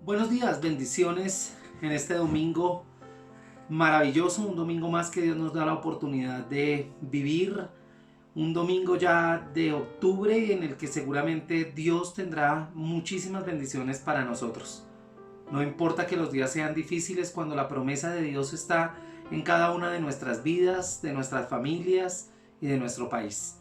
Buenos días, bendiciones en este domingo maravilloso, un domingo más que Dios nos da la oportunidad de vivir, un domingo ya de octubre en el que seguramente Dios tendrá muchísimas bendiciones para nosotros. No importa que los días sean difíciles cuando la promesa de Dios está en cada una de nuestras vidas, de nuestras familias y de nuestro país.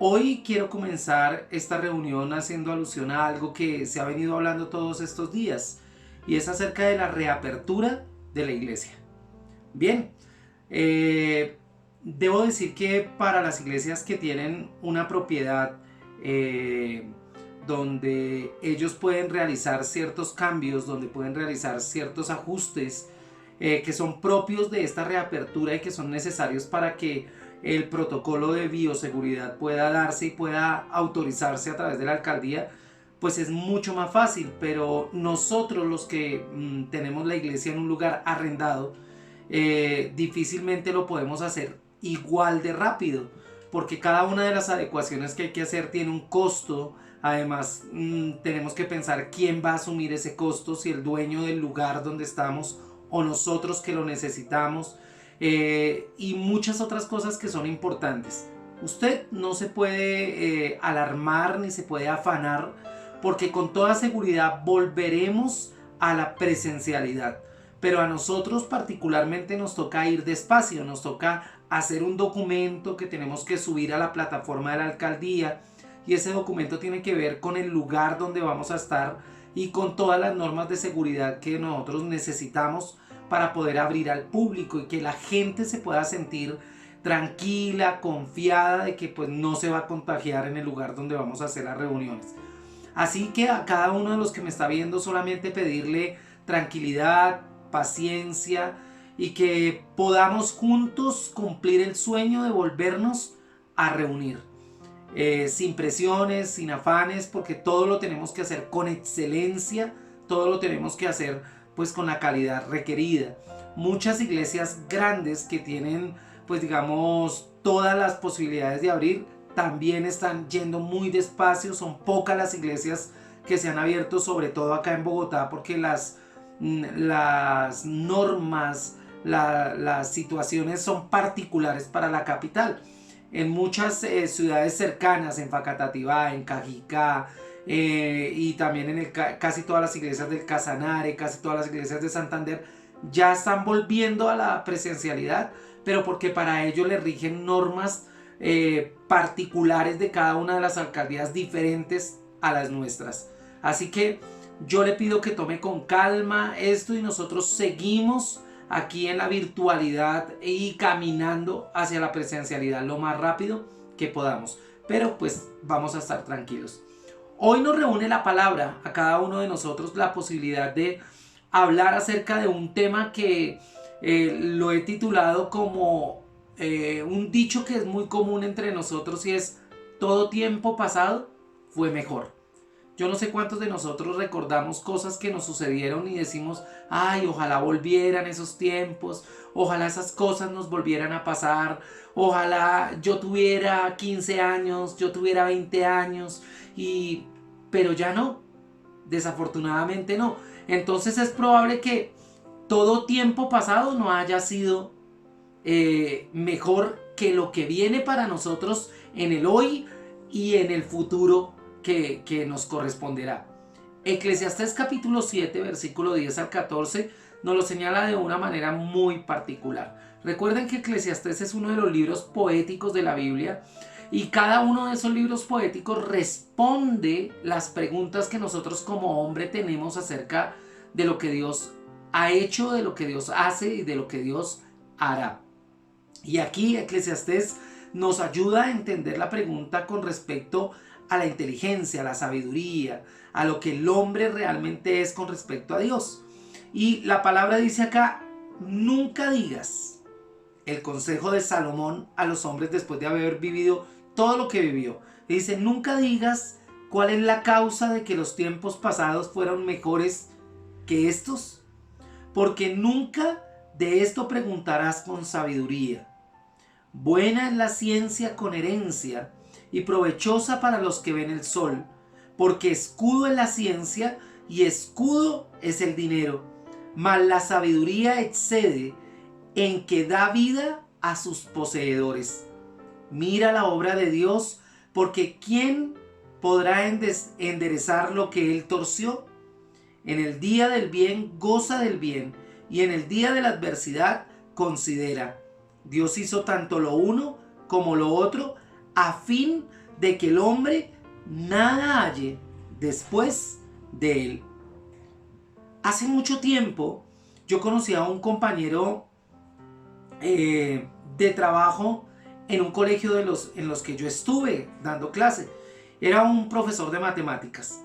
Hoy quiero comenzar esta reunión haciendo alusión a algo que se ha venido hablando todos estos días y es acerca de la reapertura de la iglesia. Bien, debo decir que para las iglesias que tienen una propiedad donde ellos pueden realizar ciertos cambios, donde pueden realizar ciertos ajustes que son propios de esta reapertura y que son necesarios para que el protocolo de bioseguridad pueda darse y pueda autorizarse a través de la alcaldía, pues es mucho más fácil. Pero nosotros los que tenemos la iglesia en un lugar arrendado, difícilmente lo podemos hacer igual de rápido, porque cada una de las adecuaciones que hay que hacer tiene un costo. Además, tenemos que pensar quién va a asumir ese costo, si el dueño del lugar donde estamos o nosotros que lo necesitamos, y muchas otras cosas que son importantes. Usted no se puede alarmar ni se puede afanar, porque con toda seguridad volveremos a la presencialidad. Pero a nosotros particularmente nos toca ir despacio, nos toca hacer un documento que tenemos que subir a la plataforma de la alcaldía, y ese documento tiene que ver con el lugar donde vamos a estar y con todas las normas de seguridad que nosotros necesitamos para poder abrir al público y que la gente se pueda sentir tranquila, confiada de que pues no se va a contagiar en el lugar donde vamos a hacer las reuniones. Así que a cada uno de los que me está viendo solamente pedirle tranquilidad, paciencia y que podamos juntos cumplir el sueño de volvernos a reunir. Sin presiones, sin afanes, porque todo lo tenemos que hacer con excelencia, todo lo tenemos que hacer pues con la calidad requerida. Muchas iglesias grandes que tienen pues digamos todas las posibilidades de abrir también están yendo muy despacio. Son pocas las iglesias que se han abierto, sobre todo acá en Bogotá, porque las normas, las situaciones son particulares para la capital. En muchas ciudades cercanas, en Facatativá, en Cajicá, y también en casi todas las iglesias del Casanare, casi todas las iglesias de Santander, ya están volviendo a la presencialidad, pero porque para ello le rigen normas particulares de cada una de las alcaldías diferentes a las nuestras. Así que yo le pido que tome con calma esto y nosotros seguimos aquí en la virtualidad y caminando hacia la presencialidad lo más rápido que podamos. Pero pues vamos a estar tranquilos. Hoy nos reúne la palabra a cada uno de nosotros la posibilidad de hablar acerca de un tema que lo he titulado como un dicho que es muy común entre nosotros, y es: todo tiempo pasado fue mejor. Yo no sé cuántos de nosotros recordamos cosas que nos sucedieron y decimos: ay, ojalá volvieran esos tiempos, ojalá esas cosas nos volvieran a pasar, ojalá yo tuviera 15 años, yo tuviera 20 años, pero ya no, desafortunadamente no. Entonces es probable que todo tiempo pasado no haya sido mejor que lo que viene para nosotros en el hoy y en el futuro que nos corresponderá. Eclesiastés capítulo 7, versículo 10 al 14 nos lo señala de una manera muy particular. Recuerden que Eclesiastés es uno de los libros poéticos de la Biblia, y cada uno de esos libros poéticos responde las preguntas que nosotros como hombre tenemos acerca de lo que Dios ha hecho, de lo que Dios hace y de lo que Dios hará. Y aquí Eclesiastés nos ayuda a entender la pregunta con respecto a la inteligencia, a la sabiduría, a lo que el hombre realmente es con respecto a Dios. Y la palabra dice acá: nunca digas, el consejo de Salomón a los hombres después de haber vivido todo lo que vivió. Dice: nunca digas cuál es la causa de que los tiempos pasados fueron mejores que estos, porque nunca de esto preguntarás con sabiduría. Buena es la ciencia con herencia y provechosa para los que ven el sol, porque escudo es la ciencia y escudo es el dinero, mas la sabiduría excede en que da vida a sus poseedores. Mira la obra de Dios, porque ¿quién podrá enderezar lo que él torció? En el día del bien goza del bien, y en el día de la adversidad considera. Dios hizo tanto lo uno como lo otro, a fin de que el hombre nada halle después de él. Hace mucho tiempo yo conocí a un compañero de trabajo en un colegio en los que yo estuve dando clase. Era un profesor de matemáticas.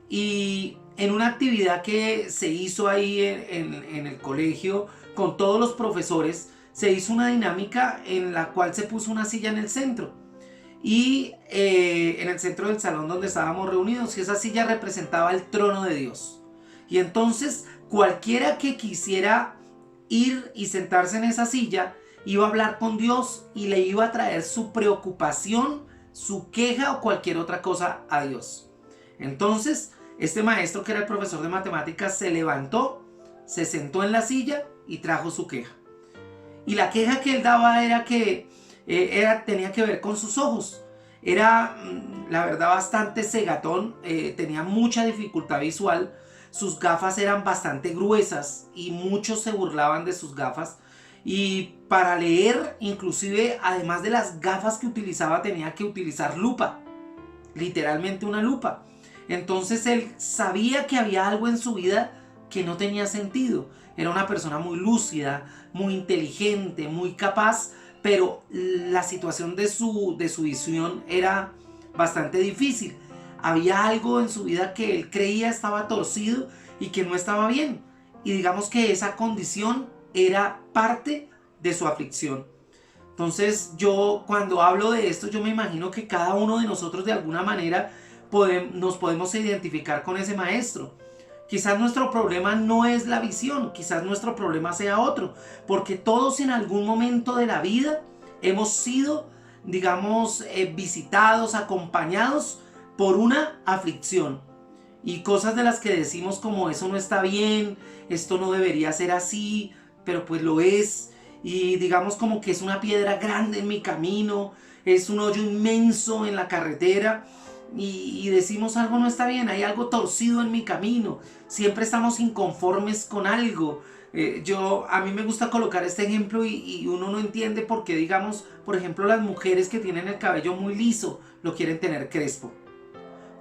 Y en una actividad que se hizo ahí en el colegio con todos los profesores, se hizo una dinámica en la cual se puso una silla en el centro. Y en el centro del salón donde estábamos reunidos, y esa silla representaba el trono de Dios. Y entonces cualquiera que quisiera ir y sentarse en esa silla iba a hablar con Dios y le iba a traer su preocupación, su queja o cualquier otra cosa a Dios. Entonces este maestro, que era el profesor de matemáticas, se levantó, se sentó en la silla y trajo su queja. Y la queja que él daba era que tenía que ver con sus ojos. Era, la verdad, bastante cegatón, tenía mucha dificultad visual, sus gafas eran bastante gruesas y muchos se burlaban de sus gafas. Y para leer, inclusive, además de las gafas que utilizaba, tenía que utilizar lupa, literalmente una lupa. Entonces él sabía que había algo en su vida que no tenía sentido. Era una persona muy lúcida, muy inteligente, muy capaz, pero la situación de su visión era bastante difícil. Había algo en su vida que él creía estaba torcido y que no estaba bien. Y digamos que esa condición era parte de su aflicción. Entonces yo, cuando hablo de esto, yo me imagino que cada uno de nosotros de alguna manera nos podemos identificar con ese maestro. Quizás nuestro problema no es la visión, quizás nuestro problema sea otro, porque todos en algún momento de la vida hemos sido, digamos, visitados, acompañados por una aflicción. Y cosas de las que decimos como eso no está bien, esto no debería ser así, pero pues lo es. Y digamos como que es una piedra grande en mi camino, es un hoyo inmenso en la carretera. Y decimos algo no está bien, hay algo torcido en mi camino, siempre estamos inconformes con algo. A mí me gusta colocar este ejemplo y uno no entiende por qué, digamos, por ejemplo, las mujeres que tienen el cabello muy liso lo quieren tener crespo.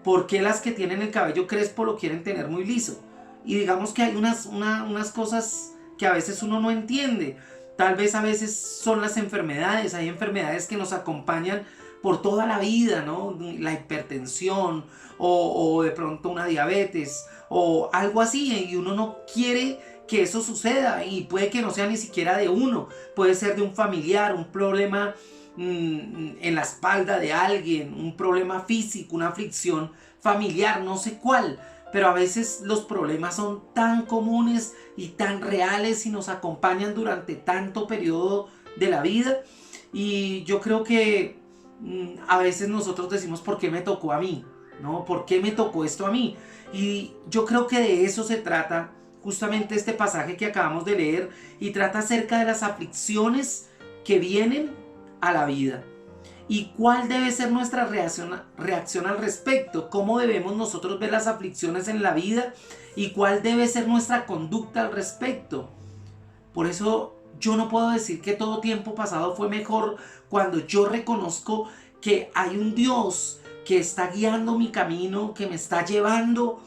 ¿Por qué las que tienen el cabello crespo lo quieren tener muy liso? Y digamos que hay unas cosas que a veces uno no entiende. Tal vez a veces son las enfermedades, hay enfermedades que nos acompañan por toda la vida, ¿no? La hipertensión o de pronto una diabetes o algo así, y uno no quiere que eso suceda, y puede que no sea ni siquiera de uno, puede ser de un familiar, un problema en la espalda de alguien, un problema físico, una aflicción familiar, no sé cuál. Pero a veces los problemas son tan comunes y tan reales y nos acompañan durante tanto periodo de la vida. Y yo creo que a veces nosotros decimos, ¿por qué me tocó a mí? ¿No? ¿Por qué me tocó esto a mí? Y yo creo que de eso se trata justamente este pasaje que acabamos de leer, y trata acerca de las aflicciones que vienen a la vida. ¿Y cuál debe ser nuestra reacción al respecto? ¿Cómo debemos nosotros ver las aflicciones en la vida? ¿Y cuál debe ser nuestra conducta al respecto? Por eso yo no puedo decir que todo tiempo pasado fue mejor, cuando yo reconozco que hay un Dios que está guiando mi camino, que me está llevando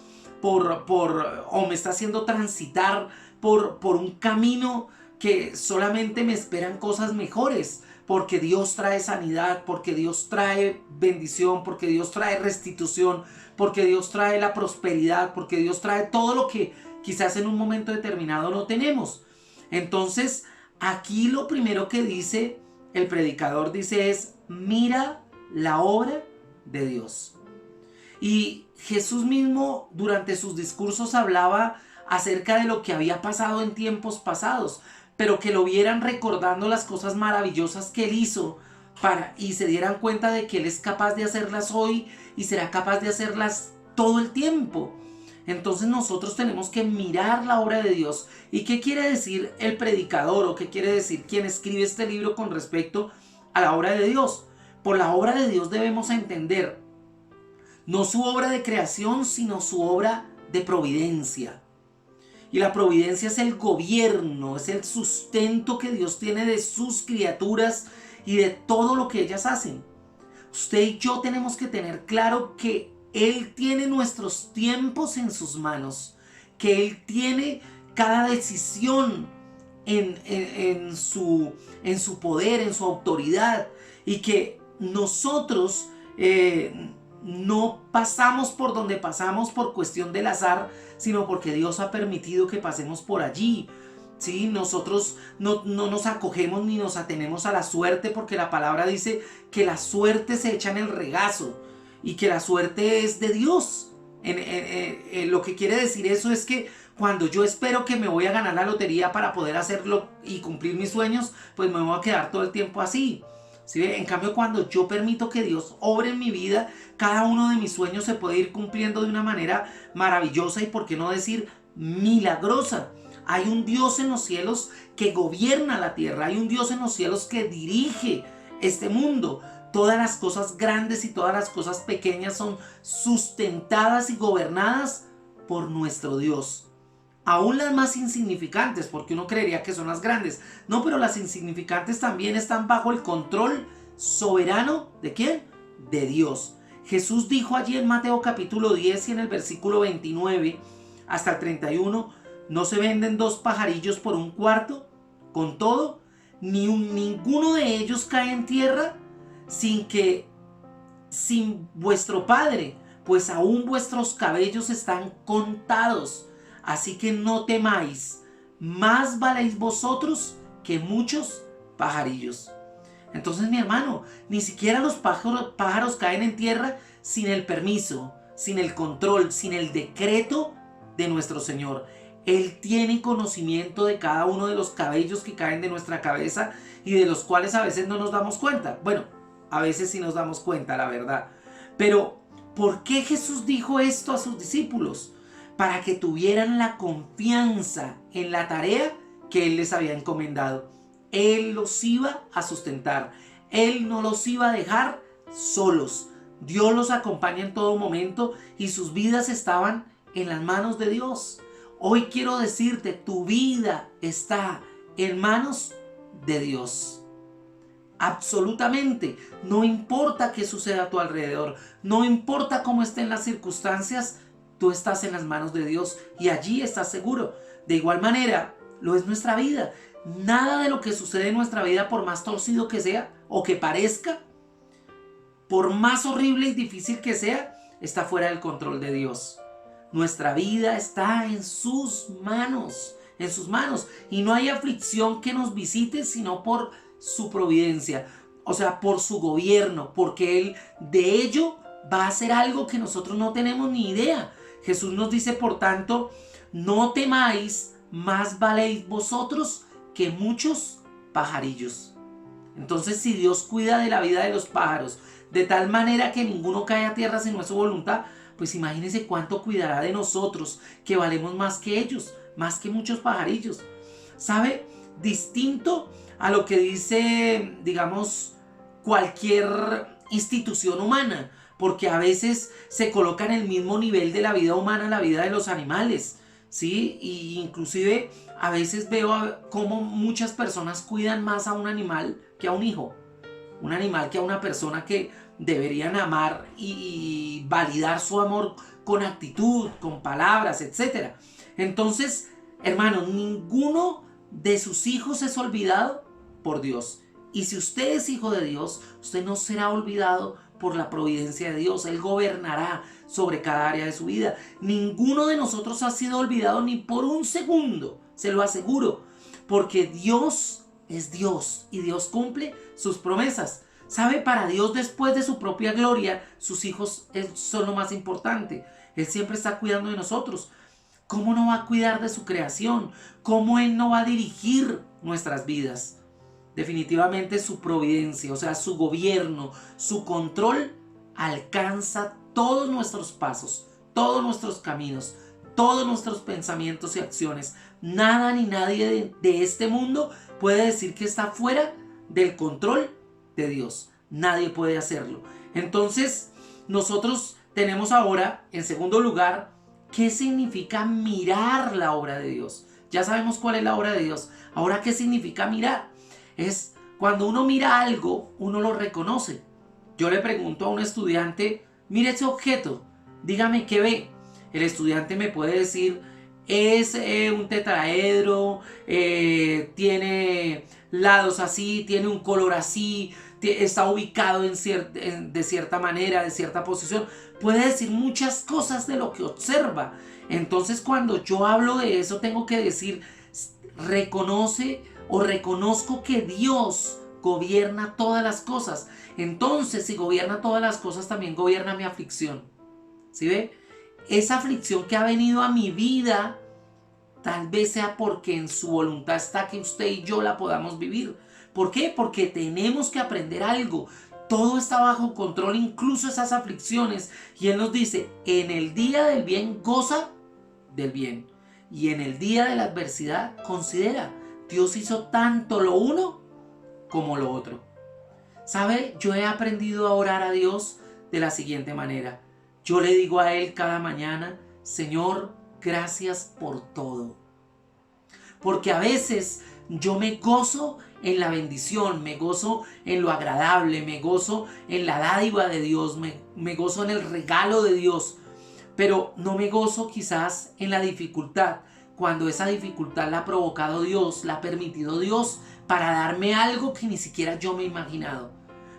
o me está haciendo transitar por un camino que solamente me esperan cosas mejores. Porque Dios trae sanidad, porque Dios trae bendición, porque Dios trae restitución, porque Dios trae la prosperidad, porque Dios trae todo lo que quizás en un momento determinado no tenemos. Entonces, aquí lo primero que dice el predicador, dice es: mira la obra de Dios. Y Jesús mismo durante sus discursos hablaba acerca de lo que había pasado en tiempos pasados, pero que lo vieran recordando las cosas maravillosas que Él hizo y se dieran cuenta de que Él es capaz de hacerlas hoy y será capaz de hacerlas todo el tiempo. Entonces nosotros tenemos que mirar la obra de Dios. ¿Y qué quiere decir el predicador o qué quiere decir quien escribe este libro con respecto a la obra de Dios? Por la obra de Dios debemos entender no su obra de creación, sino su obra de providencia. Y la providencia es el gobierno, es el sustento que Dios tiene de sus criaturas y de todo lo que ellas hacen. Usted y yo tenemos que tener claro que Él tiene nuestros tiempos en sus manos, que Él tiene cada decisión en su poder, en su autoridad, y que nosotros no pasamos por donde pasamos por cuestión del azar, sino porque Dios ha permitido que pasemos por allí. ¿Sí? Nosotros no nos acogemos ni nos atenemos a la suerte, porque la palabra dice que la suerte se echa en el regazo y que la suerte es de Dios. Lo que quiere decir eso es que cuando yo espero que me voy a ganar la lotería para poder hacerlo y cumplir mis sueños, pues me voy a quedar todo el tiempo así. ¿Sí? En cambio, cuando yo permito que Dios obre en mi vida, cada uno de mis sueños se puede ir cumpliendo de una manera maravillosa y, por qué no decir, milagrosa. Hay un Dios en los cielos que gobierna la tierra, hay un Dios en los cielos que dirige este mundo. Todas las cosas grandes y todas las cosas pequeñas son sustentadas y gobernadas por nuestro Dios. Aún las más insignificantes, porque uno creería que son las grandes. No, pero las insignificantes también están bajo el control soberano ¿de quién? De Dios. Jesús dijo allí en Mateo capítulo 10 y en el versículo 29 hasta el 31, ¿no se venden 2 pajarillos por un cuarto? Con todo, ninguno de ellos cae en tierra sin vuestro Padre, pues aún vuestros cabellos están contados. Así que no temáis, más valéis vosotros que muchos pajarillos. Entonces, mi hermano, ni siquiera los pájaros caen en tierra sin el permiso, sin el control, sin el decreto de nuestro Señor. Él tiene conocimiento de cada uno de los cabellos que caen de nuestra cabeza y de los cuales a veces no nos damos cuenta. Bueno, a veces sí nos damos cuenta, la verdad. Pero, ¿por qué Jesús dijo esto a sus discípulos? Para que tuvieran la confianza en la tarea que Él les había encomendado. Él los iba a sustentar. Él no los iba a dejar solos. Dios los acompaña en todo momento y sus vidas estaban en las manos de Dios. Hoy quiero decirte, tu vida está en manos de Dios. Absolutamente. No importa qué suceda a tu alrededor. No importa cómo estén las circunstancias. Tú estás en las manos de Dios y allí estás seguro. De igual manera, lo es nuestra vida. Nada de lo que sucede en nuestra vida, por más torcido que sea o que parezca, por más horrible y difícil que sea, está fuera del control de Dios. Nuestra vida está en sus manos, y no hay aflicción que nos visite sino por su providencia, o sea, por su gobierno, porque Él de ello va a hacer algo que nosotros no tenemos ni idea. Jesús nos dice, por tanto, no temáis, más valéis vosotros que muchos pajarillos. Entonces, si Dios cuida de la vida de los pájaros, de tal manera que ninguno cae a tierra si no es su voluntad, pues imagínense cuánto cuidará de nosotros, que valemos más que ellos, más que muchos pajarillos. ¿Sabe? Distinto a lo que dice, digamos, cualquier institución humana, porque a veces se coloca en el mismo nivel de la vida humana la vida de los animales, ¿sí? Y inclusive a veces veo cómo muchas personas cuidan más a un animal que a un hijo, un animal que a una persona que deberían amar y validar su amor con actitud, con palabras, etc. Entonces, hermanos, ninguno de sus hijos es olvidado por Dios. Y si usted es hijo de Dios, usted no será olvidado por la providencia de Dios. Él gobernará sobre cada área de su vida. Ninguno de nosotros ha sido olvidado ni por un segundo, se lo aseguro, porque Dios es Dios y Dios cumple sus promesas. ¿Sabe? Para Dios, después de su propia gloria, sus hijos son lo más importante. Él siempre está cuidando de nosotros. ¿Cómo no va a cuidar de su creación? ¿Cómo Él no va a dirigir nuestras vidas? Definitivamente su providencia, o sea, su gobierno, su control alcanza todos nuestros pasos, todos nuestros caminos, todos nuestros pensamientos y acciones. Nada ni nadie de este mundo puede decir que está fuera del control de Dios. Nadie puede hacerlo. Entonces, nosotros tenemos ahora, en segundo lugar, ¿qué significa mirar la obra de Dios? Ya sabemos cuál es la obra de Dios. Ahora, ¿qué significa mirar? Es cuando uno mira algo, uno lo reconoce. Yo le pregunto a un estudiante, mire ese objeto, dígame qué ve. El estudiante me puede decir, es un tetraedro, tiene lados así, tiene un color así, está ubicado de cierta manera, de cierta posición. Puede decir muchas cosas de lo que observa. Entonces, cuando yo hablo de eso, tengo que decir, reconoce o reconozco que Dios gobierna todas las cosas. Entonces, si gobierna todas las cosas, también gobierna mi aflicción. ¿Sí ve? Esa aflicción que ha venido a mi vida, tal vez sea porque en su voluntad está que usted y yo la podamos vivir. ¿Por qué? Porque tenemos que aprender algo. Todo está bajo control, incluso esas aflicciones. Y Él nos dice, en el día del bien, goza del bien. Y en el día de la adversidad, considera. Dios hizo tanto lo uno como lo otro. ¿Sabe? Yo he aprendido a orar a Dios de la siguiente manera. Yo le digo a Él cada mañana, Señor, gracias por todo. Porque a veces yo me gozo en la bendición, me gozo en lo agradable, me gozo en la dádiva de Dios, me gozo en el regalo de Dios. Pero no me gozo quizás en la dificultad, cuando esa dificultad la ha provocado Dios, la ha permitido Dios para darme algo que ni siquiera yo me he imaginado.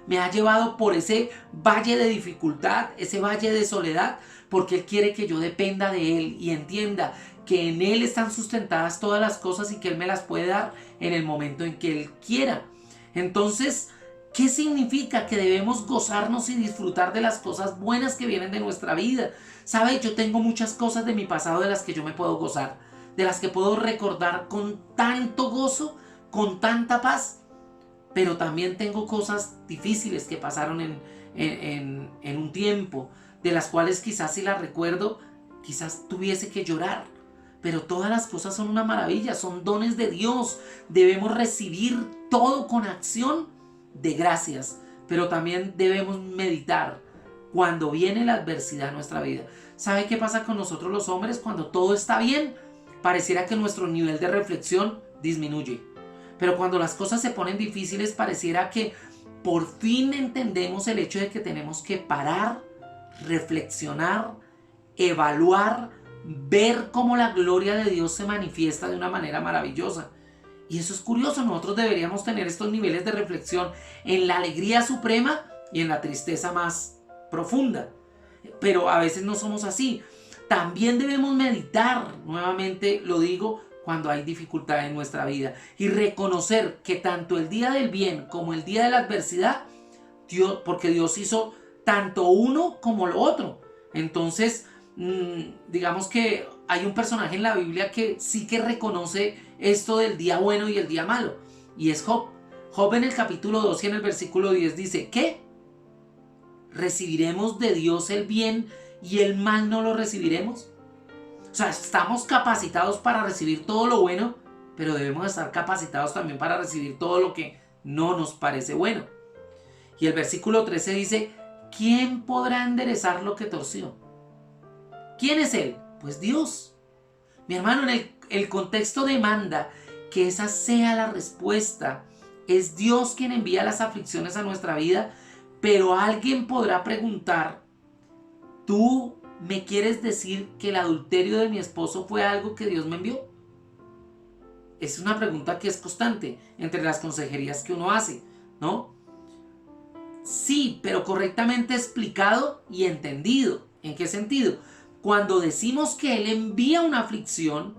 Me ha llevado por ese valle de dificultad, ese valle de soledad, porque Él quiere que yo dependa de Él y entienda que en Él están sustentadas todas las cosas y que Él me las puede dar en el momento en que Él quiera. Entonces, ¿qué significa? Que debemos gozarnos y disfrutar de las cosas buenas que vienen de nuestra vida. ¿Sabe? Yo tengo muchas cosas de mi pasado de las que yo me puedo gozar, de las que puedo recordar con tanto gozo, con tanta paz. Pero también tengo cosas difíciles que pasaron en un tiempo, de las cuales quizás si las recuerdo, quizás tuviese que llorar. Pero todas las cosas son una maravilla, son dones de Dios. Debemos recibir todo con acción de gracias. Pero también debemos meditar cuando viene la adversidad en nuestra vida. ¿Sabe qué pasa con nosotros los hombres? Cuando todo está bien, pareciera que nuestro nivel de reflexión disminuye. Pero cuando las cosas se ponen difíciles, pareciera que por fin entendemos el hecho de que tenemos que parar, reflexionar, evaluar, ver cómo la gloria de Dios se manifiesta de una manera maravillosa. Y eso es curioso, nosotros deberíamos tener estos niveles de reflexión en la alegría suprema y en la tristeza más profunda. Pero a veces no somos así. También debemos meditar, nuevamente lo digo, cuando hay dificultad en nuestra vida y reconocer que tanto el día del bien como el día de la adversidad, porque Dios hizo tanto uno como lo otro. Entonces, digamos que hay un personaje en la Biblia que sí que reconoce esto del día bueno y el día malo, y es Job. Job en el capítulo 2 y en el versículo 10 dice, ¿qué? ¿Recibiremos de Dios el bien y el mal no lo recibiremos? O sea, estamos capacitados para recibir todo lo bueno, pero debemos estar capacitados también para recibir todo lo que no nos parece bueno. Y el versículo 13 dice, ¿quién podrá enderezar lo que torció? ¿Quién es Él? Pues Dios. Mi hermano, en el contexto demanda que esa sea la respuesta. Es Dios quien envía las aflicciones a nuestra vida, pero alguien podrá preguntar, ¿tú me quieres decir que el adulterio de mi esposo fue algo que Dios me envió? Es una pregunta que es constante entre las consejerías que uno hace, ¿no? Sí, pero correctamente explicado y entendido. ¿En qué sentido? Cuando decimos que Él envía una aflicción,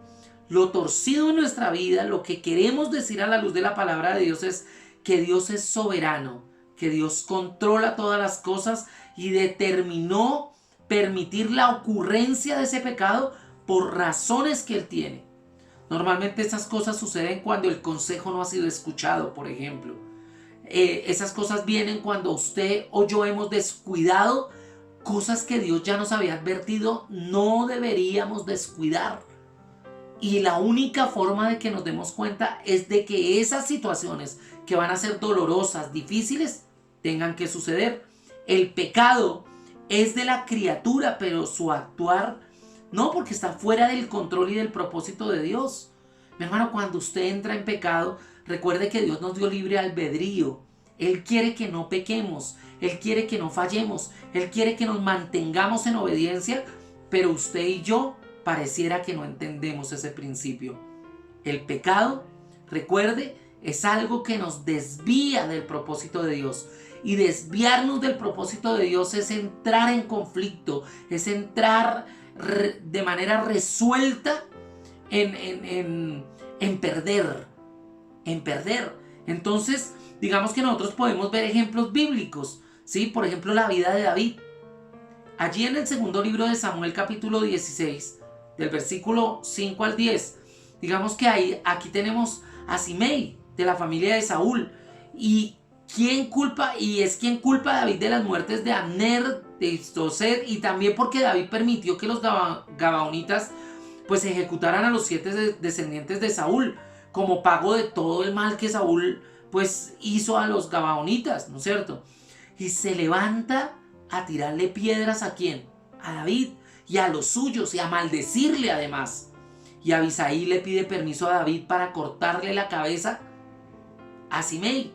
lo torcido en nuestra vida, lo que queremos decir a la luz de la palabra de Dios es que Dios es soberano, que Dios controla todas las cosas y determinó permitir la ocurrencia de ese pecado por razones que Él tiene. Normalmente esas cosas suceden cuando el consejo no ha sido escuchado, por ejemplo. Esas cosas vienen cuando usted o yo hemos descuidado cosas que Dios ya nos había advertido, no deberíamos descuidar. Y la única forma de que nos demos cuenta es de que esas situaciones que van a ser dolorosas, difíciles, tengan que suceder. El pecado es de la criatura, pero su actuar no, porque está fuera del control y del propósito de Dios. Mi hermano, cuando usted entra en pecado, recuerde que Dios nos dio libre albedrío. Él quiere que no pequemos, Él quiere que no fallemos, Él quiere que nos mantengamos en obediencia, pero usted y yo pareciera que no entendemos ese principio. El pecado, recuerde, es algo que nos desvía del propósito de Dios. Y desviarnos del propósito de Dios es entrar en conflicto, es entrar de manera resuelta en perder. Entonces, digamos que nosotros podemos ver ejemplos bíblicos, ¿sí? Por ejemplo, la vida de David. Allí en el segundo libro de Samuel, capítulo 16, del versículo 5 al 10, digamos que aquí tenemos a Simei, de la familia de Saúl. ¿Y quién culpa? Y es quien culpa a David de las muertes de Abner, de Isboset, y también porque David permitió que los gabaonitas pues ejecutaran a los 7 descendientes de Saúl, como pago de todo el mal que Saúl pues hizo a los gabaonitas, ¿no es cierto? Y se levanta a tirarle piedras ¿a quién? A David y a los suyos, y a maldecirle además. Y Abisai le pide permiso a David para cortarle la cabeza a Simei.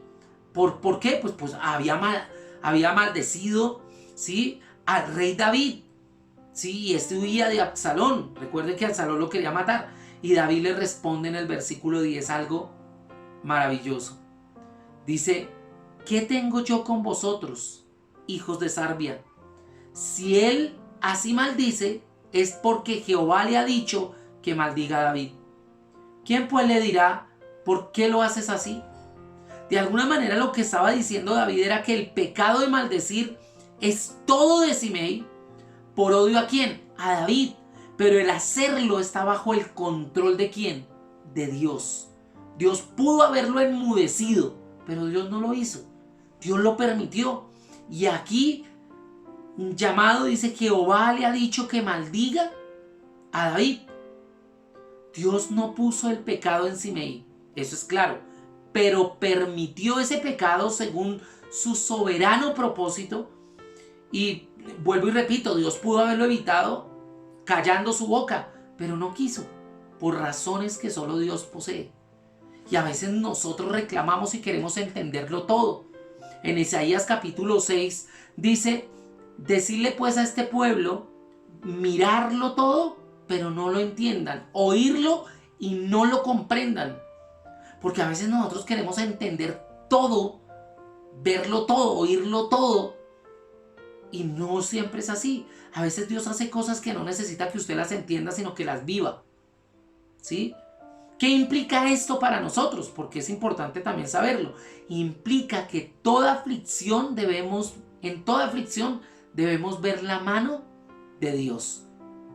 ¿Por qué? Pues había maldecido, ¿sí?, al rey David. Sí, y este huía de Absalón. Recuerde que Absalón lo quería matar. Y David le responde en el versículo 10 algo maravilloso. Dice: ¿qué tengo yo con vosotros, hijos de Sarbia? Si él así maldice, es porque Jehová le ha dicho que maldiga a David. ¿Quién pues le dirá, por qué lo haces así? De alguna manera lo que estaba diciendo David era que el pecado de maldecir es todo de Simei. ¿Por odio a quién? A David. Pero el hacerlo está bajo el control ¿de quién? De Dios. Dios pudo haberlo enmudecido, pero Dios no lo hizo. Dios lo permitió. Y aquí, un llamado dice: Jehová le ha dicho que maldiga a David. Dios no puso el pecado en Simei, eso es claro, pero permitió ese pecado según su soberano propósito. Y vuelvo y repito, Dios pudo haberlo evitado callando su boca, pero no quiso, por razones que solo Dios posee. Y a veces nosotros reclamamos y queremos entenderlo todo. En Isaías capítulo 6 dice: decirle pues a este pueblo, mirarlo todo, pero no lo entiendan, oírlo y no lo comprendan. Porque a veces nosotros queremos entender todo, verlo todo, oírlo todo, y no siempre es así. A veces Dios hace cosas que no necesita que usted las entienda, sino que las viva. ¿Sí? ¿Qué implica esto para nosotros? Porque es importante también saberlo. Implica que en toda aflicción debemos ver la mano de Dios.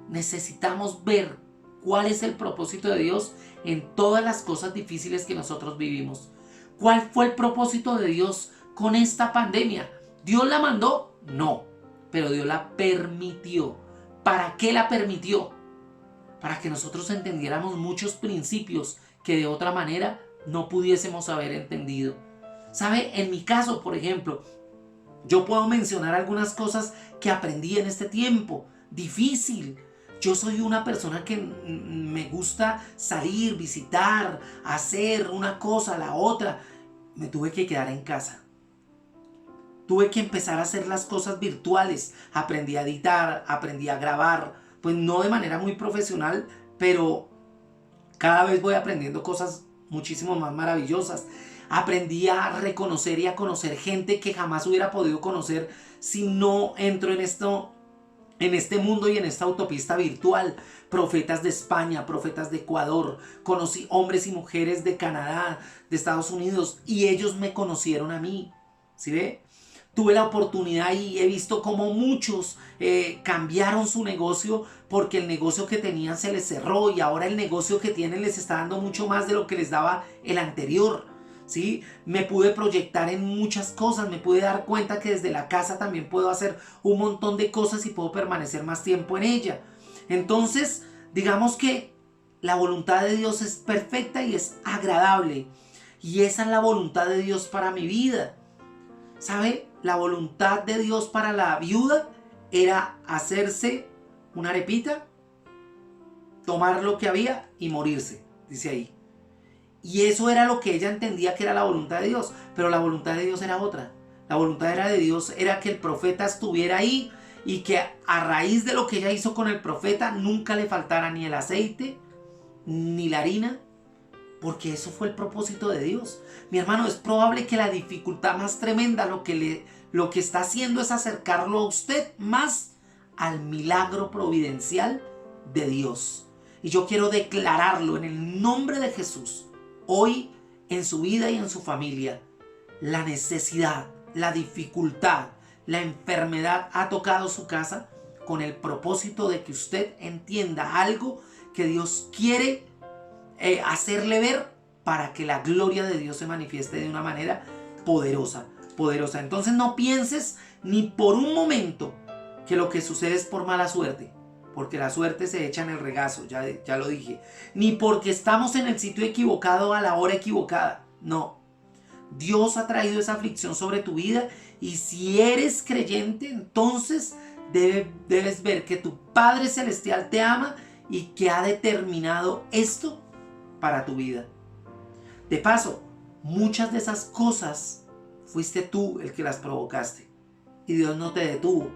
Necesitamos ver cuál es el propósito de Dios en todas las cosas difíciles que nosotros vivimos. ¿Cuál fue el propósito de Dios con esta pandemia? ¿Dios la mandó? No, pero Dios la permitió. ¿Para qué la permitió? Para que nosotros entendiéramos muchos principios que de otra manera no pudiésemos haber entendido. ¿Sabe? En mi caso, por ejemplo, yo puedo mencionar algunas cosas que aprendí en este tiempo difícil. Yo soy una persona que me gusta salir, visitar, hacer una cosa, la otra. Me tuve que quedar en casa. Tuve que empezar a hacer las cosas virtuales. Aprendí a editar, aprendí a grabar. Pues no de manera muy profesional, pero cada vez voy aprendiendo cosas muchísimo más maravillosas. Aprendí a reconocer y a conocer gente que jamás hubiera podido conocer si no entro en este mundo y en esta autopista virtual. Profetas de España, profetas de Ecuador, conocí hombres y mujeres de Canadá, de Estados Unidos, y ellos me conocieron a mí. ¿Sí ve? Tuve la oportunidad y he visto cómo muchos cambiaron su negocio porque el negocio que tenían se les cerró, y ahora el negocio que tienen les está dando mucho más de lo que les daba el anterior. ¿sí? Me pude proyectar en muchas cosas, me pude dar cuenta que desde la casa también puedo hacer un montón de cosas y puedo permanecer más tiempo en ella. Entonces, digamos que la voluntad de Dios es perfecta y es agradable. Y esa es la voluntad de Dios para mi vida. ¿Sabe? La voluntad de Dios para la viuda era hacerse una arepita, tomar lo que había y morirse, dice ahí. Y eso era lo que ella entendía que era la voluntad de Dios, pero la voluntad de Dios era otra. La voluntad de Dios era que el profeta estuviera ahí y que a raíz de lo que ella hizo con el profeta nunca le faltara ni el aceite ni la harina, porque eso fue el propósito de Dios. Mi hermano, es probable que la dificultad más tremenda lo que está haciendo es acercarlo a usted más al milagro providencial de Dios. Y yo quiero declararlo en el nombre de Jesús. Hoy, en su vida y en su familia, la necesidad, la dificultad, la enfermedad ha tocado su casa con el propósito de que usted entienda algo que Dios quiere hacerle ver para que la gloria de Dios se manifieste de una manera poderosa. Entonces no pienses ni por un momento que lo que sucede es por mala suerte, porque la suerte se echa en el regazo, ya lo dije. Ni porque estamos en el sitio equivocado a la hora equivocada. No. Dios ha traído esa aflicción sobre tu vida y si eres creyente, entonces debes ver que tu Padre Celestial te ama y que ha determinado esto para tu vida. De paso, muchas de esas cosas fuiste tú el que las provocaste y Dios no te detuvo.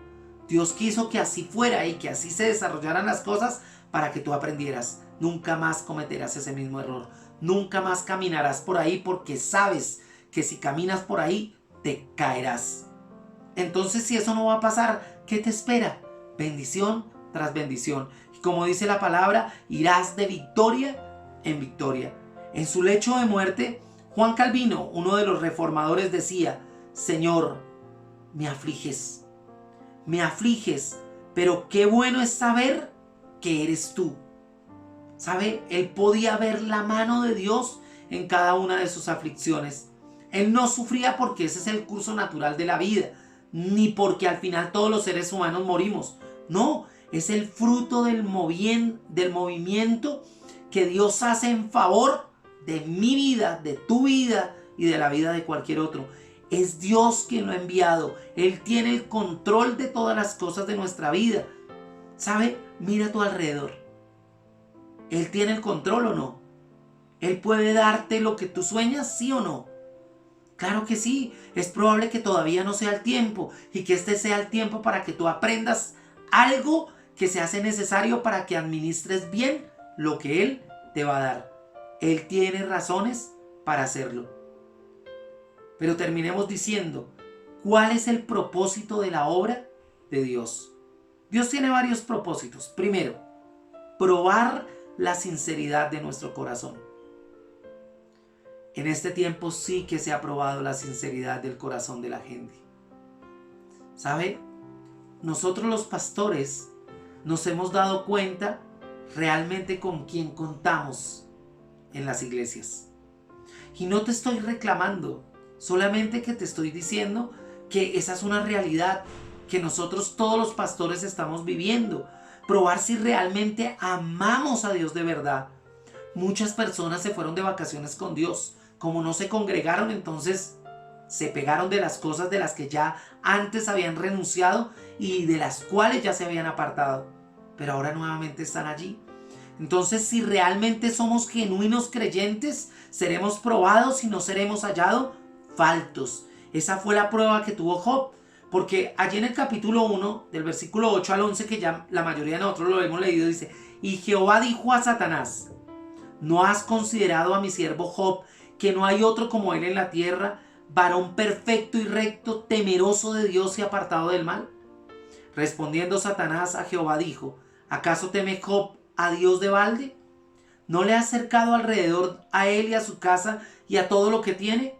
Dios quiso que así fuera y que así se desarrollaran las cosas para que tú aprendieras. Nunca más cometerás ese mismo error. Nunca más caminarás por ahí porque sabes que si caminas por ahí te caerás. Entonces, si eso no va a pasar, ¿qué te espera? Bendición tras bendición. Y como dice la palabra, irás de victoria en victoria. En su lecho de muerte, Juan Calvino, uno de los reformadores, decía: Señor, me afliges, pero qué bueno es saber que eres tú. ¿Sabe? Él podía ver la mano de Dios en cada una de sus aflicciones. Él no sufría porque ese es el curso natural de la vida, ni porque al final todos los seres humanos morimos. No, es el fruto del movimiento que Dios hace en favor de mi vida, de tu vida y de la vida de cualquier otro. Es Dios quien lo ha enviado. Él tiene el control de todas las cosas de nuestra vida. ¿Sabe? Mira a tu alrededor. ¿Él tiene el control o no? ¿Él puede darte lo que tú sueñas, sí o no? Claro que sí. Es probable que todavía no sea el tiempo y que este sea el tiempo para que tú aprendas algo que se hace necesario para que administres bien lo que Él te va a dar. Él tiene razones para hacerlo. Pero terminemos diciendo, ¿cuál es el propósito de la obra de Dios? Dios tiene varios propósitos. Primero, probar la sinceridad de nuestro corazón. En este tiempo sí que se ha probado la sinceridad del corazón de la gente. ¿Sabe? Nosotros los pastores nos hemos dado cuenta realmente con quién contamos en las iglesias. Y no te estoy reclamando, solamente que te estoy diciendo que esa es una realidad que nosotros todos los pastores estamos viviendo. Probar si realmente amamos a Dios de verdad. Muchas personas se fueron de vacaciones con Dios. Como no se congregaron, entonces se pegaron de las cosas de las que ya antes habían renunciado y de las cuales ya se habían apartado. Pero ahora nuevamente están allí. Entonces, si realmente somos genuinos creyentes, seremos probados y no seremos hallados faltos. Esa fue la prueba que tuvo Job. Porque allí en el capítulo 1, del versículo 8 al 11, que ya la mayoría de nosotros lo hemos leído, dice: Y Jehová dijo a Satanás: ¿No has considerado a mi siervo Job, que no hay otro como él en la tierra, varón perfecto y recto, temeroso de Dios y apartado del mal? Respondiendo Satanás a Jehová dijo: ¿Acaso teme Job a Dios de balde? ¿No le has cercado alrededor a él y a su casa y a todo lo que tiene?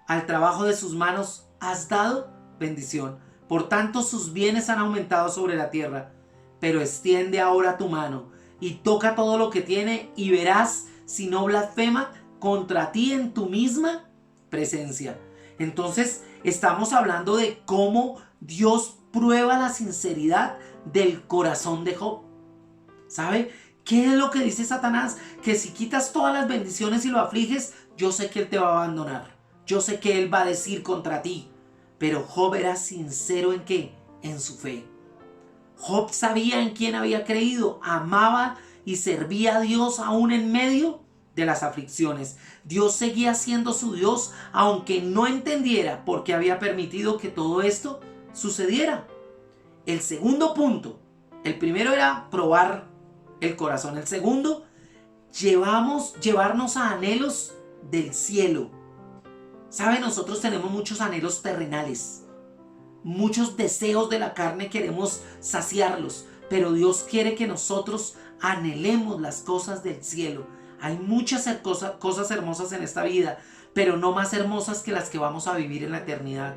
Al trabajo de sus manos has dado bendición. Por tanto, sus bienes han aumentado sobre la tierra. Pero extiende ahora tu mano y toca todo lo que tiene y verás si no blasfema contra ti en tu misma presencia. Entonces estamos hablando de cómo Dios prueba la sinceridad del corazón de Job. ¿Sabe? ¿Qué es lo que dice Satanás? Que si quitas todas las bendiciones y lo afliges, yo sé que él te va a abandonar. Yo sé que él va a decir contra ti. Pero Job era sincero ¿en qué? En su fe. Job sabía en quién había creído, amaba y servía a Dios aún en medio de las aflicciones. Dios seguía siendo su Dios, aunque no entendiera por qué había permitido que todo esto sucediera. El segundo punto, el primero era probar el corazón. El segundo, llevarnos a anhelos del cielo. ¿Sabe? Nosotros tenemos muchos anhelos terrenales. Muchos deseos de la carne queremos saciarlos, pero Dios quiere que nosotros anhelemos las cosas del cielo. Hay muchas cosas hermosas en esta vida, pero no más hermosas que las que vamos a vivir en la eternidad.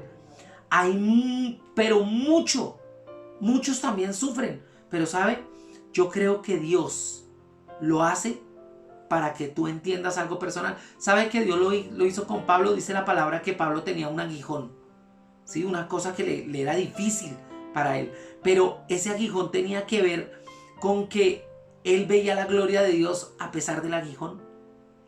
Pero muchos también sufren, pero ¿sabe? Yo creo que Dios lo hace para que tú entiendas algo personal. ¿Sabe que Dios lo hizo con Pablo? Dice la palabra que Pablo tenía un aguijón. ¿Sí? Una cosa que le era difícil para él, pero ese aguijón tenía que ver con que él veía la gloria de Dios a pesar del aguijón.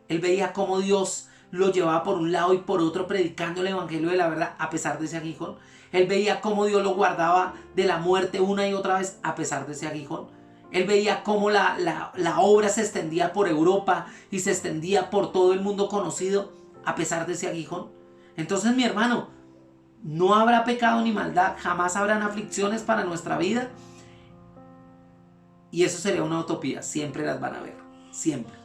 Él veía cómo Dios lo llevaba por un lado y por otro predicando el evangelio de la verdad a pesar de ese aguijón. Él veía cómo Dios lo guardaba de la muerte una y otra vez a pesar de ese aguijón. Él veía cómo la obra se extendía por Europa y se extendía por todo el mundo conocido a pesar de ese aguijón. Entonces, mi hermano, no habrá pecado ni maldad, jamás habrán aflicciones para nuestra vida. Y eso sería una utopía, siempre las van a ver, siempre.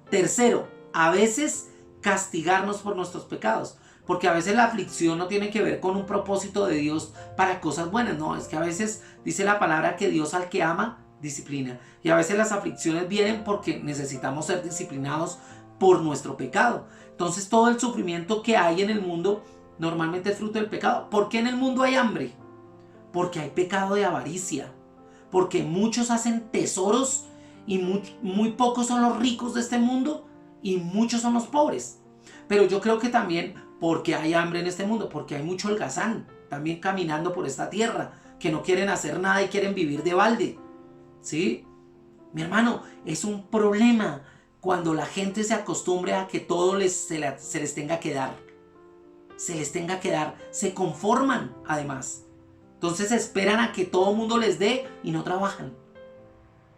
Tercero, a veces castigarnos por nuestros pecados, porque a veces la aflicción no tiene que ver con un propósito de Dios para cosas buenas, no, es que a veces dice la palabra que Dios al que ama, disciplina. Y a veces las aflicciones vienen porque necesitamos ser disciplinados por nuestro pecado. Entonces todo el sufrimiento que hay en el mundo normalmente es fruto del pecado. ¿Por qué en el mundo hay hambre? Porque hay pecado de avaricia. Porque muchos hacen tesoros y muy pocos son los ricos de este mundo y muchos son los pobres. Pero yo creo que también porque hay hambre en este mundo, porque hay mucho holgazán también caminando por esta tierra, que no quieren hacer nada y quieren vivir de balde. ¿Sí? Mi hermano, es un problema cuando la gente se acostumbre a que todo se les tenga que dar. Se les tenga que dar, se conforman además. Entonces esperan a que todo el mundo les dé y no trabajan.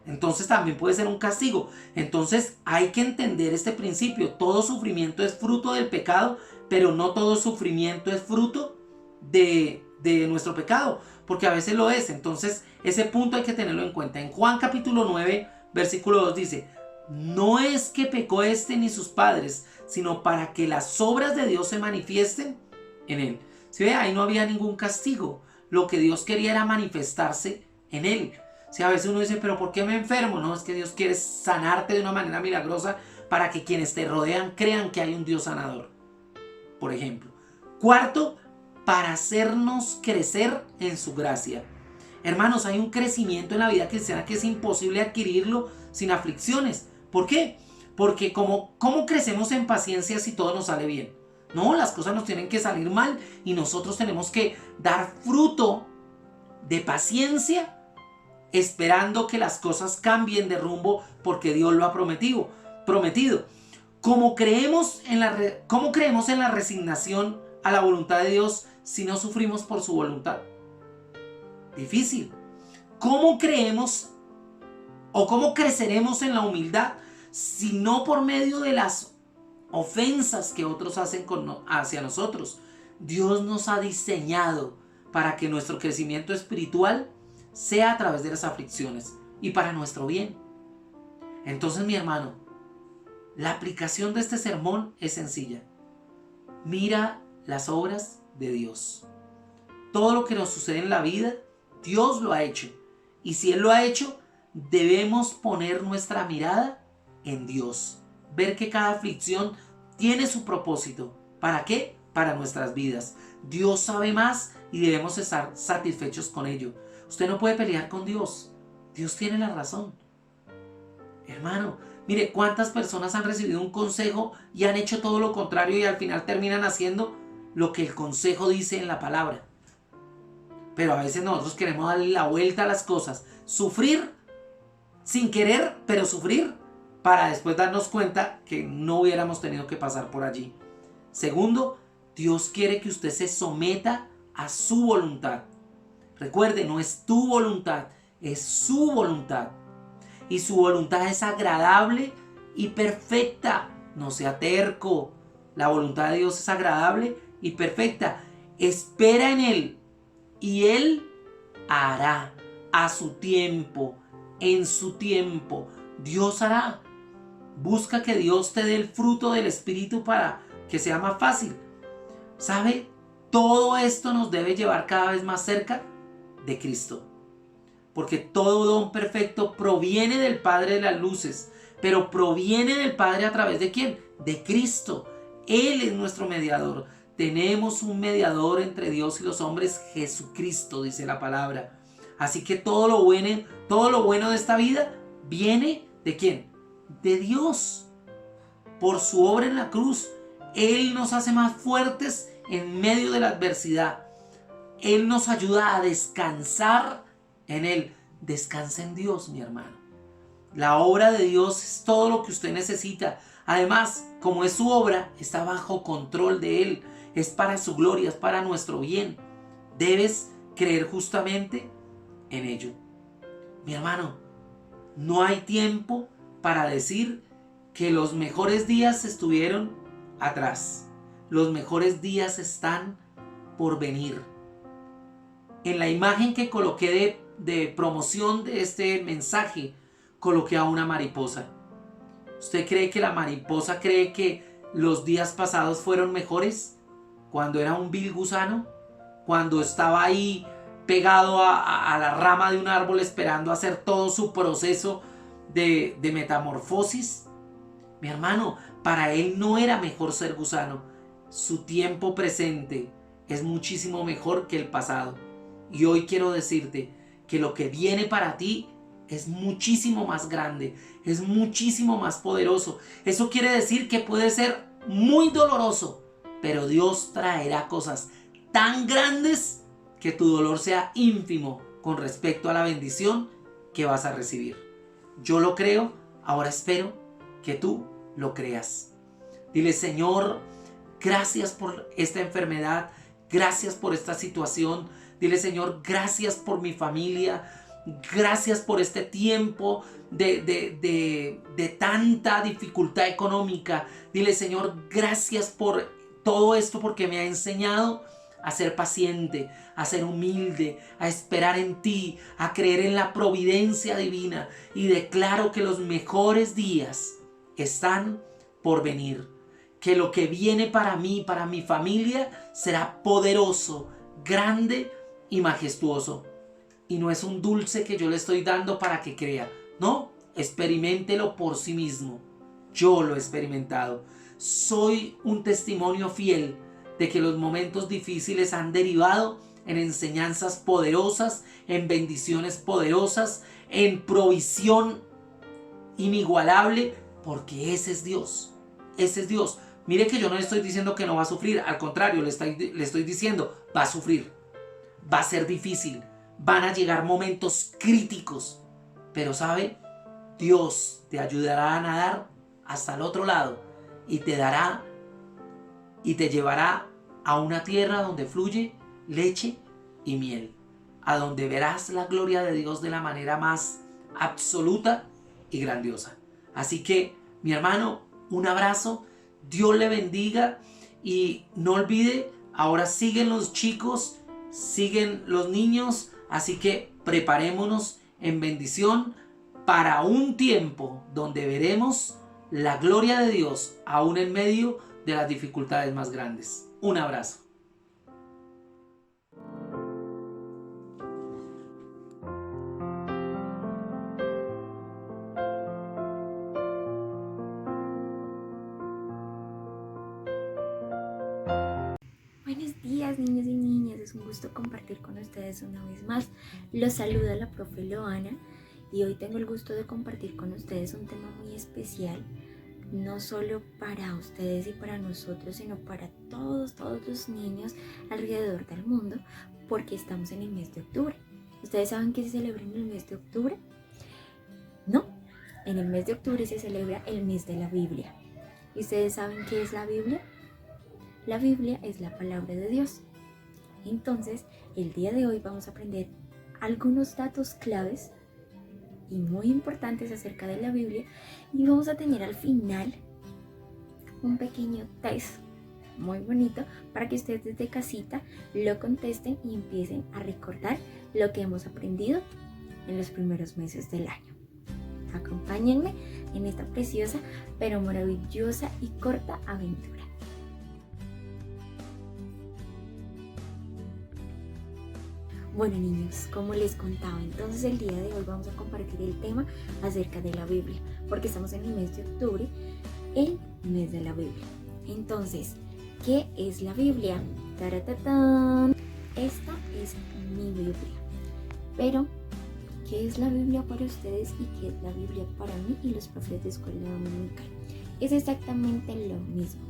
Entonces también puede ser un castigo. Entonces hay que entender este principio. Todo sufrimiento es fruto del pecado, pero no todo sufrimiento es fruto de nuestro pecado, porque a veces lo es. Entonces ese punto hay que tenerlo en cuenta. En Juan capítulo 9, versículo 2 dice: no es que pecó este ni sus padres, sino para que las obras de Dios se manifiesten en él. ¿Sí ve? Ahí no había ningún castigo. Lo que Dios quería era manifestarse en él. Si a veces uno dice, pero ¿por qué me enfermo? No, es que Dios quiere sanarte de una manera milagrosa para que quienes te rodean crean que hay un Dios sanador, por ejemplo. Cuarto, para hacernos crecer en su gracia. Hermanos, hay un crecimiento en la vida cristiana que es imposible adquirirlo sin aflicciones. ¿Por qué? Porque ¿cómo crecemos en paciencia si todo nos sale bien? No, las cosas nos tienen que salir mal y nosotros tenemos que dar fruto de paciencia esperando que las cosas cambien de rumbo porque Dios lo ha prometido. ¿Cómo creemos en la resignación a la voluntad de Dios si no sufrimos por su voluntad? Difícil. ¿Cómo creemos o cómo creceremos en la humildad si no por medio de las ofensas que otros hacen hacia nosotros? Dios nos ha diseñado para que nuestro crecimiento espiritual sea a través de las aflicciones y para nuestro bien. Entonces, mi hermano, la aplicación de este sermón es sencilla. Mira las obras de Dios. Todo lo que nos sucede en la vida, Dios lo ha hecho. Y si Él lo ha hecho, debemos poner nuestra mirada en Dios. Ver que cada aflicción tiene su propósito. ¿Para qué? Para nuestras vidas. Dios sabe más y debemos estar satisfechos con ello. Usted no puede pelear con Dios. Dios tiene la razón. Hermano, Mire, ¿cuántas personas han recibido un consejo y han hecho todo lo contrario y al final terminan haciendo lo que el consejo dice en la palabra? Pero a veces nosotros queremos darle la vuelta a las cosas, sufrir sin querer, pero sufrir para después darnos cuenta que no hubiéramos tenido que pasar por allí. Segundo, Dios quiere que usted se someta a su voluntad. Recuerde, no es tu voluntad, es su voluntad. Y su voluntad es agradable y perfecta. No sea terco. La voluntad de Dios es agradable y perfecta. Espera en Él y Él hará a su tiempo, en su tiempo. Dios hará. Busca que Dios te dé el fruto del Espíritu para que sea más fácil. ¿Sabe? Todo esto nos debe llevar cada vez más cerca de Cristo. Porque todo don perfecto proviene del Padre de las luces. Pero proviene del Padre a través de ¿quién? De Cristo. Él es nuestro mediador. Tenemos un mediador entre Dios y los hombres, Jesucristo, dice la palabra. Así que todo lo bueno de esta vida viene ¿de quién? De Dios. Por su obra en la cruz. Él nos hace más fuertes en medio de la adversidad. Él nos ayuda a descansar en Él. Descansa en Dios, mi hermano. La obra de Dios es todo lo que usted necesita. Además, como es su obra, está bajo control de Él. Es para su gloria, es para nuestro bien. Debes creer justamente en ello. Mi hermano, no hay tiempo para decir que los mejores días estuvieron atrás. Los mejores días están por venir. En la imagen que coloqué de promoción de este mensaje, coloqué a una mariposa. ¿Usted cree que la mariposa cree que los días pasados fueron mejores? Cuando era un vil gusano, cuando estaba ahí pegado a la rama de un árbol esperando hacer todo su proceso de metamorfosis. Mi hermano, para él no era mejor ser gusano. Su tiempo presente es muchísimo mejor que el pasado. Y hoy quiero decirte que lo que viene para ti es muchísimo más grande, es muchísimo más poderoso. Eso quiere decir que puede ser muy doloroso, pero Dios traerá cosas tan grandes que tu dolor sea ínfimo con respecto a la bendición que vas a recibir. Yo lo creo, ahora espero que tú lo creas. Dile: Señor, gracias por esta enfermedad, gracias por esta situación. Dile: Señor, gracias por mi familia, gracias por este tiempo de tanta dificultad económica. Dile: Señor, gracias por todo esto, porque me ha enseñado a ser paciente, a ser humilde, a esperar en ti, a creer en la providencia divina. Y declaro que los mejores días están por venir. Que lo que viene para mí, para mi familia, será poderoso, grande y majestuoso. Y no es un dulce que yo le estoy dando para que crea. No, experiméntelo por sí mismo. Yo lo he experimentado. Soy un testimonio fiel de que los momentos difíciles han derivado en enseñanzas poderosas, en bendiciones poderosas, en provisión inigualable, porque ese es Dios. Ese es Dios. Mire que yo no le estoy diciendo que no va a sufrir, al contrario, le estoy diciendo, va a sufrir, va a ser difícil, van a llegar momentos críticos, pero ¿sabe? Dios te ayudará a nadar hasta el otro lado y te dará y te llevará a una tierra donde fluye leche y miel, a donde verás la gloria de Dios de la manera más absoluta y grandiosa. Así que, mi hermano, un abrazo, Dios le bendiga y no olvide, ahora siguen los chicos, siguen los niños, así que preparémonos en bendición para un tiempo donde veremos la gloria de Dios aún en medio de las dificultades más grandes. Un abrazo. Buenos días, niños y niñas, es un gusto compartir con ustedes una vez más. Los saluda la profe Loana y hoy tengo el gusto de compartir con ustedes un tema muy especial, no solo para ustedes y para nosotros, sino para todos los niños alrededor del mundo, porque estamos en el mes de octubre. ¿Ustedes saben qué se celebra en el mes de octubre? No, en el mes de octubre se celebra el mes de la Biblia. ¿Y ustedes saben qué es la Biblia? La Biblia es la palabra de Dios. Entonces, el día de hoy vamos a aprender algunos datos claves y muy importantes acerca de la Biblia, y vamos a tener al final un pequeño test muy bonito para que ustedes desde casita lo contesten y empiecen a recordar lo que hemos aprendido en los primeros meses del año. Acompáñenme en esta preciosa pero maravillosa y corta aventura. Bueno, niños, como les contaba, entonces el día de hoy vamos a compartir el tema acerca de la Biblia, porque estamos en el mes de octubre, el mes de la Biblia. Entonces, ¿qué es la Biblia? ¡Taratatán! Esta es mi Biblia. Pero, ¿qué es la Biblia para ustedes y qué es la Biblia para mí y los profes de escuela dominical? Es exactamente lo mismo.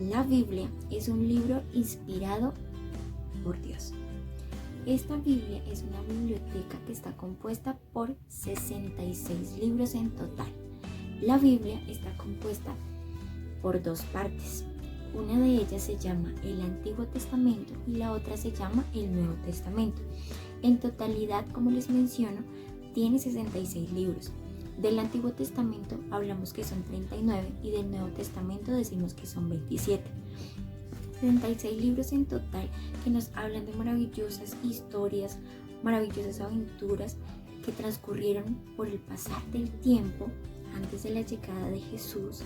La Biblia es un libro inspirado por Dios. Esta Biblia es una biblioteca que está compuesta por 66 libros en total. La Biblia está compuesta por dos partes. Una de ellas se llama el Antiguo Testamento y la otra se llama el Nuevo Testamento. En totalidad, como les menciono, tiene 66 libros. Del Antiguo Testamento hablamos que son 39 y del Nuevo Testamento decimos que son 27. 76 libros en total que nos hablan de maravillosas historias, maravillosas aventuras que transcurrieron por el pasar del tiempo antes de la llegada de Jesús,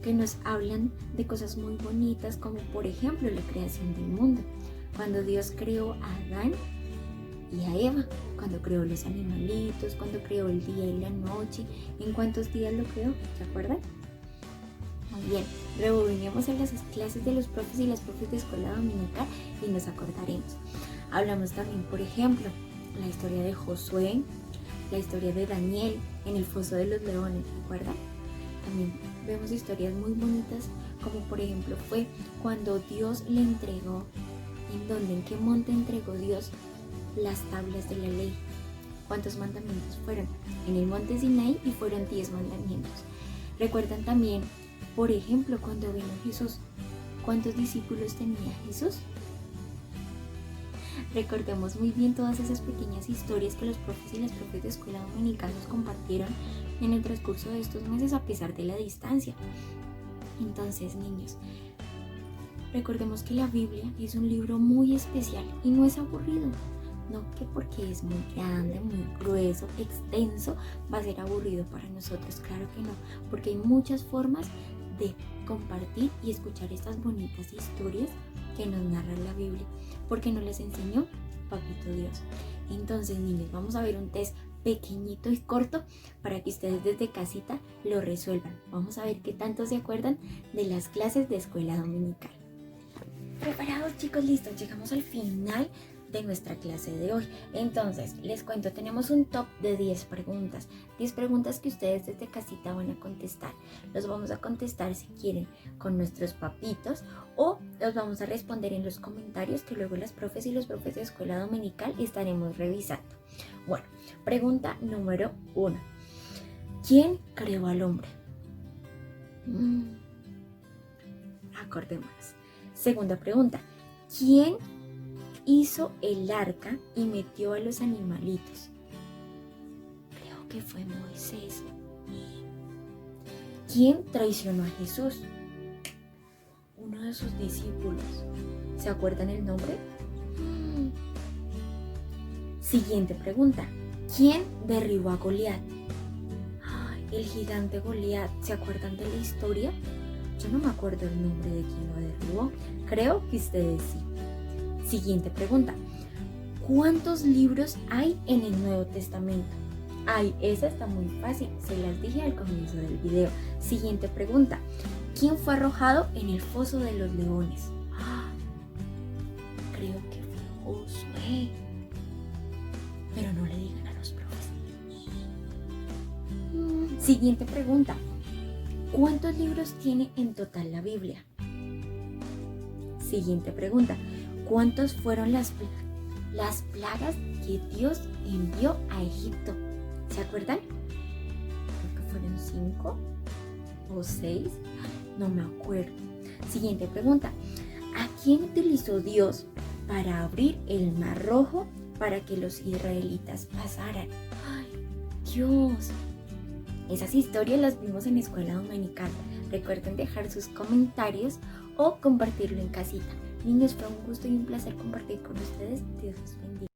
que nos hablan de cosas muy bonitas como por ejemplo la creación del mundo, cuando Dios creó a Adán y a Eva, cuando creó los animalitos, cuando creó el día y la noche, ¿en cuántos días lo creó? ¿Se acuerdan? Muy bien, rebobinemos en las clases de los profes y las profes de escuela dominical y nos acordaremos. Hablamos también, por ejemplo, la historia de Josué, la historia de Daniel en el foso de los leones, ¿recuerdan? También vemos historias muy bonitas, como por ejemplo fue cuando Dios le entregó, ¿en qué monte entregó Dios las tablas de la ley? ¿Cuántos mandamientos fueron? En el monte Sinaí, y fueron 10 mandamientos. ¿Recuerdan también, por ejemplo, cuando vino Jesús? ¿Cuántos discípulos tenía Jesús? Recordemos muy bien todas esas pequeñas historias que los profes y las profes de escuela dominical nos compartieron en el transcurso de estos meses a pesar de la distancia. Entonces, niños, recordemos que la Biblia es un libro muy especial y no es aburrido. No que porque es muy grande, muy grueso, extenso, va a ser aburrido para nosotros. Claro que no, porque hay muchas formas de compartir y escuchar estas bonitas historias que nos narra la Biblia, porque nos las enseñó Papito Dios. Entonces, niños, vamos a ver un test pequeñito y corto para que ustedes desde casita lo resuelvan. Vamos a ver qué tanto se acuerdan de las clases de escuela dominical. ¿Preparados, chicos? Listos, llegamos al final de nuestra clase de hoy. Entonces, les cuento, tenemos un top de 10 preguntas. 10 preguntas que ustedes desde casita van a contestar. Los vamos a contestar, si quieren, con nuestros papitos, o los vamos a responder en los comentarios que luego las profes y los profes de escuela dominical estaremos revisando. Bueno, pregunta número 1. ¿Quién creó al hombre? Acordémonos. Segunda pregunta. ¿Quién hizo el arca y metió a los animalitos? Creo que fue Moisés. ¿Quién traicionó a Jesús? Uno de sus discípulos. ¿Se acuerdan el nombre? Siguiente pregunta. ¿Quién derribó a Goliat? El gigante Goliat. ¿Se acuerdan de la historia? Yo no me acuerdo el nombre de quién lo derribó. Creo que ustedes sí. Siguiente pregunta. ¿Cuántos libros hay en el Nuevo Testamento? Esa está muy fácil, se las dije al comienzo del video. Siguiente pregunta. ¿Quién fue arrojado en el foso de los leones? Creo que fue Josué. Pero no le digan a los profes. Siguiente pregunta. ¿Cuántos libros tiene en total la Biblia? Siguiente pregunta. ¿Cuántos fueron las plagas que Dios envió a Egipto? ¿Se acuerdan? Creo que fueron 5 o 6. No me acuerdo. Siguiente pregunta. ¿A quién utilizó Dios para abrir el Mar Rojo para que los israelitas pasaran? ¡Ay, Dios! Esas historias las vimos en Escuela Dominical. Recuerden dejar sus comentarios o compartirlo en casita. Niños, fue un gusto y un placer compartir con ustedes. Dios los bendiga.